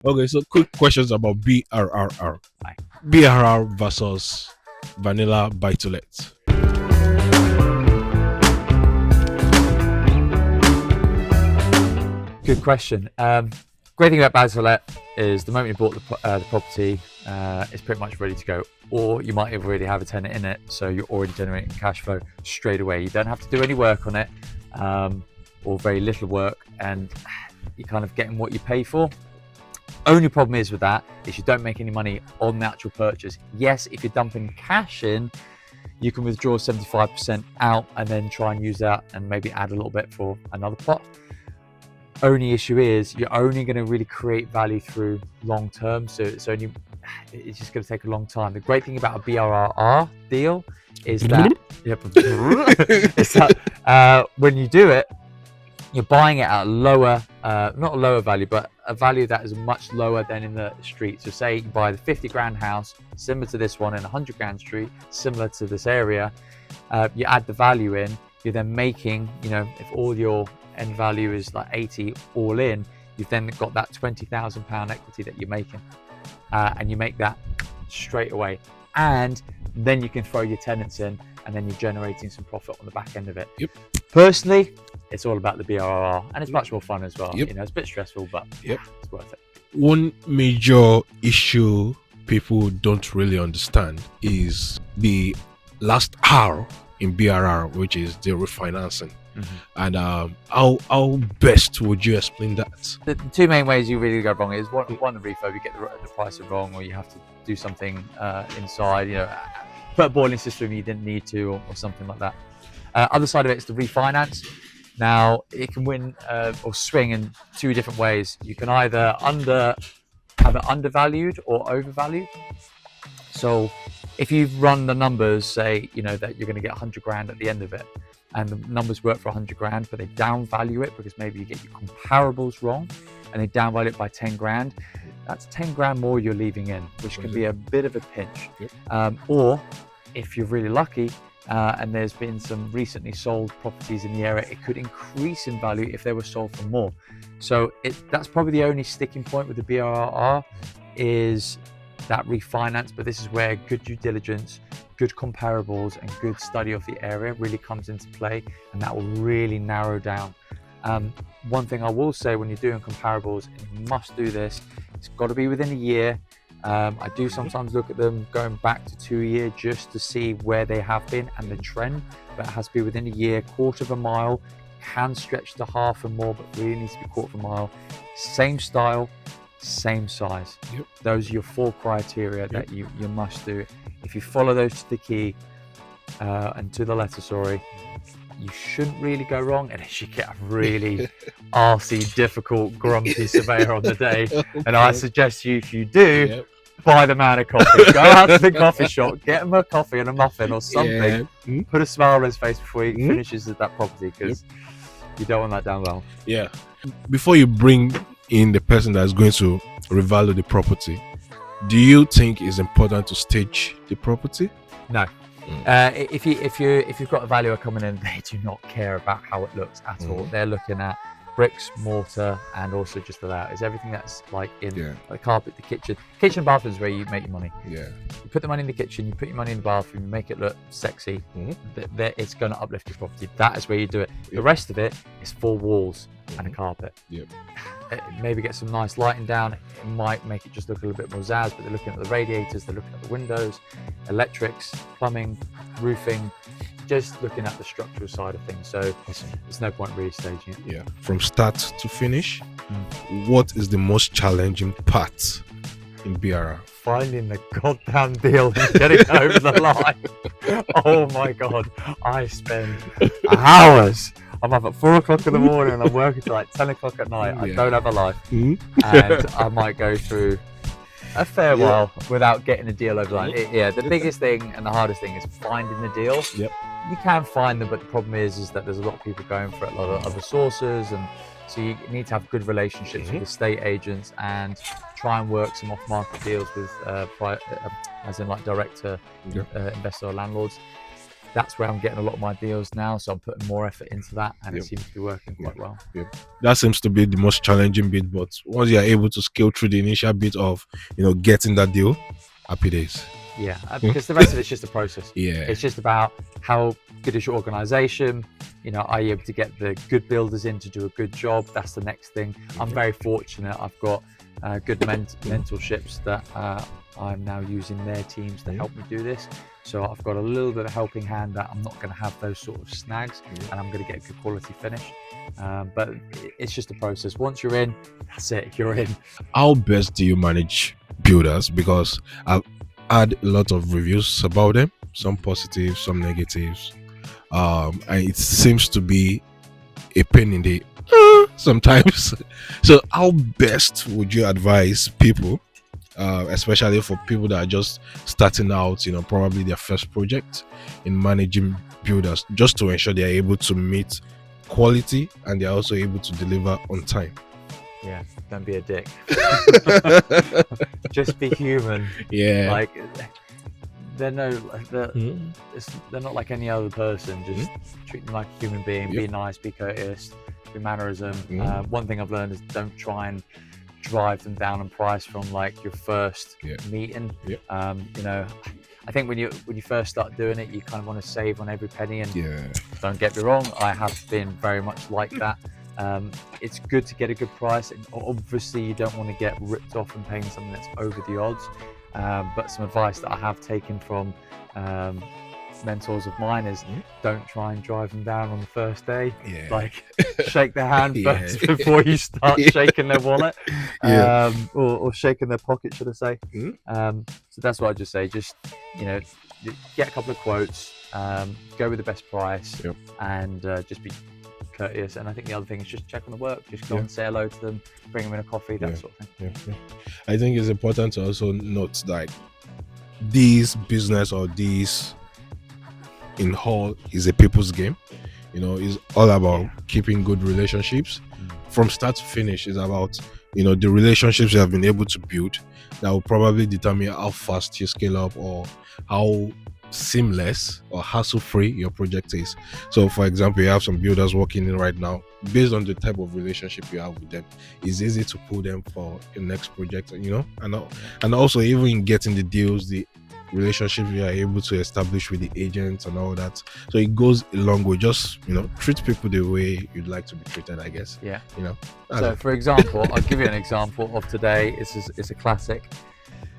Okay, so quick questions about BRRR. Aye. BRR versus vanilla buy-to-let. Good question. Great thing about buy-to-let is the moment you bought the property, it's pretty much ready to go. Or you might already have a tenant in it, so you're already generating cash flow straight away. You don't have to do any work on it, or very little work, and you're kind of getting what you pay for. Only problem is with that is you don't make any money on the actual purchase. Yes, if you're dumping cash in, you can withdraw 75% out and then try and use that and maybe add a little bit for another pot. Only issue is you're only going to really create value through long term, so it's just going to take a long time. The great thing about a BRRR deal is that when you do it, you're buying it at a lower, not a lower value, but a value that is much lower than in the street. So say you buy the 50 grand house, similar to this one, in 100 grand street, similar to this area, you add the value in, you're then making, if all your end value is like 80 all in, you've then got that £20,000 equity that you're making, and you make that straight away, and then you can throw your tenants in, and then you're generating some profit on the back end of it. Yep. Personally, it's all about the BRRR, and it's much more fun as well. Yep. It's a bit stressful, but it's worth it. One major issue people don't really understand is the last R in BRR, which is the refinancing. And how best would you explain that? The two main ways you really go wrong is one the refurb, you get the pricing wrong, or you have to do something inside, put a boiling system you didn't need to, or something like that. Other side of it is the refinance. Now it can win or swing in two different ways. You can either have it undervalued or overvalued. So if you've run the numbers, say that you're going to get 100 grand at the end of it, and the numbers work for 100 grand, but they down value it because maybe you get your comparables wrong, and they down value it by 10 grand, that's 10 grand more you're leaving in, which can be a bit of a pinch. Or if you're really lucky, and there's been some recently sold properties in the area, it could increase in value if they were sold for more. So that's probably the only sticking point with the BRRR, is that refinance. But this is where good due diligence, good comparables, and good study of the area really comes into play, and that will really narrow down. One thing I will say, when you're doing comparables, and you must do this, it's got to be within a year. I do sometimes look at them going back to 2 years just to see where they have been and the trend, but it has to be within a year. Quarter of a mile, can stretch to half and more, but really needs to be quarter of a mile. Same style, same size. Those are your 4 criteria that you must do. If you follow those to the key, and to the letter, sorry, you shouldn't really go wrong, unless you get a really arsey, difficult, grumpy surveyor on the day. And I suggest if you do, buy the man a coffee. Go out to the coffee shop, get him a coffee and a muffin or something. Put a smile on his face before he finishes that property, because you don't want that down well. Before you bring in the person that's going to revalue the property, do you think it's important to stage the property? No. If you've got a valuer coming in, they do not care about how it looks at all. They're looking at bricks, mortar, and also just the layout. It's everything that's like in the carpet, the kitchen and bathroom is where you make your money. You put the money in the kitchen, you put your money in the bathroom, you make it look sexy. It's going to uplift your property. That is where you do it. The rest of it is 4 walls and a carpet. Maybe get some nice lighting down. It might make it just look a little bit more zazz, but they're looking at the radiators, they're looking at the windows, electrics, plumbing, roofing, just looking at the structural side of things. So there's no point really staging it. From start to finish, what is the most challenging part in BRR? Finding the goddamn deal and getting it over the line. Oh my god, I spend hours. I'm up at 4 o'clock in the morning and I'm working till like 10 o'clock at night. I don't have a life. And I might go through a fair while without getting a deal over the line. The biggest thing and the hardest thing is finding the deal. You can find them, but the problem is that there's a lot of people going for it, a lot of other sources, and so you need to have good relationships with estate agents and try and work some off-market deals with as in like direct to investor or landlords. that's where I'm getting a lot of my deals now. So I'm putting more effort into that, and it seems to be working quite well. That seems to be the most challenging bit, but once you are able to scale through the initial bit of getting that deal, happy days. Yeah, because the rest of it's just a process. Yeah, it's just about how good is your organization. Are you able to get the good builders in to do a good job? That's the next thing. I'm very fortunate. I've got good mentorships that I'm now using their teams to help me do this. So I've got a little bit of a helping hand that I'm not going to have those sort of snags, and I'm going to get a good quality finish. But it's just a process. Once you're in, that's it. You're in. How best do you manage builders? Because I've had a lot of reviews about them, some positive, some negatives. And it seems to be a pain in the sometimes. So how best would you advise people, especially for people that are just starting out, probably their first project, in managing builders, just to ensure they are able to meet quality and they're also able to deliver on time? Yeah, don't be a dick. Just be human. Yeah, like they're not like any other person. Just treat them like a human being. Be nice, be courteous, be mannerism. One thing I've learned is don't try and drive them down in price from like your first meeting. I think when you first start doing it, you kind of want to save on every penny, and don't get me wrong, I have been very much like that. It's good to get a good price, and obviously you don't want to get ripped off and paying something that's over the odds. But some advice that I have taken from mentors of mine is don't try and drive them down on the first day. Like shake their hand first before you start shaking their wallet, or shaking their pocket, should I say. So that's what I just say. Just get a couple of quotes, go with the best price, and just be courteous. And I think the other thing is just check on the work. Just go and say hello to them, bring them in a coffee, that sort of thing. I think it's important to also note that this business, or this in whole, is a people's game. It's all about keeping good relationships from start to finish. It's about the relationships you have been able to build that will probably determine how fast you scale up, or how seamless or hassle-free your project is. So for example, you have some builders working in right now, based on the type of relationship you have with them, it's easy to pull them for your next project, and also even in getting the deals, the relationship you are able to establish with the agents and all that. So it goes a long way. Just treat people the way you'd like to be treated, I guess. So for example, I'll give you an example of today. It's a classic.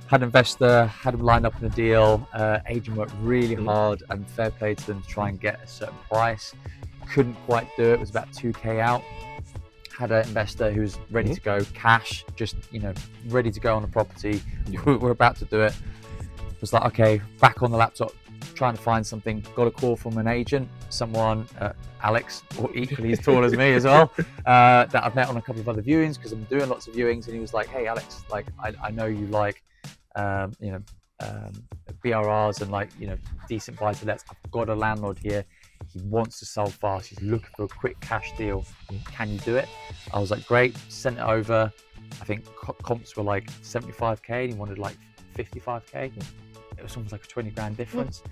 Had an investor, had him lined up in a deal. Agent worked really hard, and fair play to them to try and get a certain price. Couldn't quite do it. It was about 2k out. Had an investor who was ready to go cash, just ready to go on the property. We're about to do it. Was like, okay, back on the laptop, trying to find something. Got a call from an agent, someone, Alex, or equally as tall as me as well, that I've met on a couple of other viewings, because I'm doing lots of viewings. And he was like, hey Alex, like I know you like BRRs and decent buy to lets. I've got a landlord here, he wants to sell fast, he's looking for a quick cash deal, can you do it? I was like, great. Sent it over. I think comps were like 75k and he wanted like 55k. It was almost like a 20 grand difference.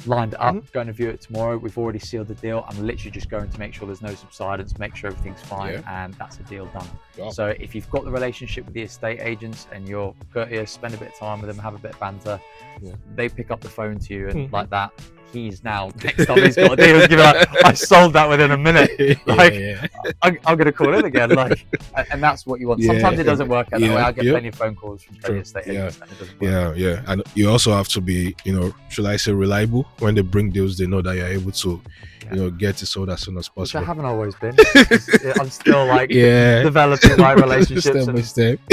Lined it up, going to view it tomorrow. We've already sealed the deal. I'm literally just going to make sure there's no subsidence, make sure everything's fine, and that's a deal done. So if you've got the relationship with the estate agents and you're courteous, spend a bit of time with them, have a bit of banter, they pick up the phone to you, and like that, he's now next time he's got a deal, he's gonna be like, I sold that within a minute. I'm gonna call in again, and that's what you want. Sometimes it doesn't work out that way. I get plenty of phone calls from estate agents, and it doesn't work. And you also have to be, should I say, reliable. When they bring deals, they know that you're able to get it sold as soon as possible. Which I haven't always been. I'm still developing my relationships and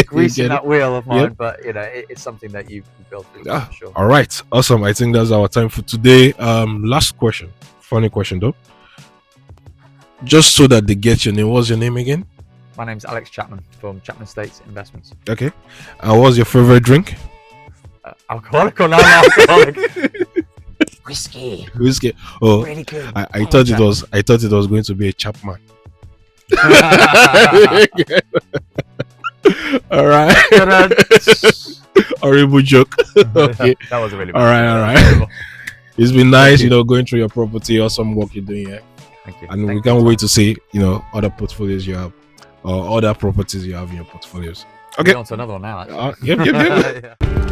greasing that wheel of mine, but it's something that you build through, for sure. All right, awesome. I think that's our time for today. Last question, funny question though, just so that they get your name. What's your name again? My name's Alex Chapman from Chapman Estates Investments. Okay. What's your favorite drink? Alcoholic or non-alcoholic? Whiskey. Oh, really good. I thought it was going to be a Chapman. All right. Horrible joke. Okay. That was a really bad all right. It's been nice, going through your property or some work you're doing here. Thank you. And Thank we you can't for wait your to see, other portfotfolios you have or other properties you have in your portfolios. time. Okay. We're on to another one now, actually. Yep. Yeah.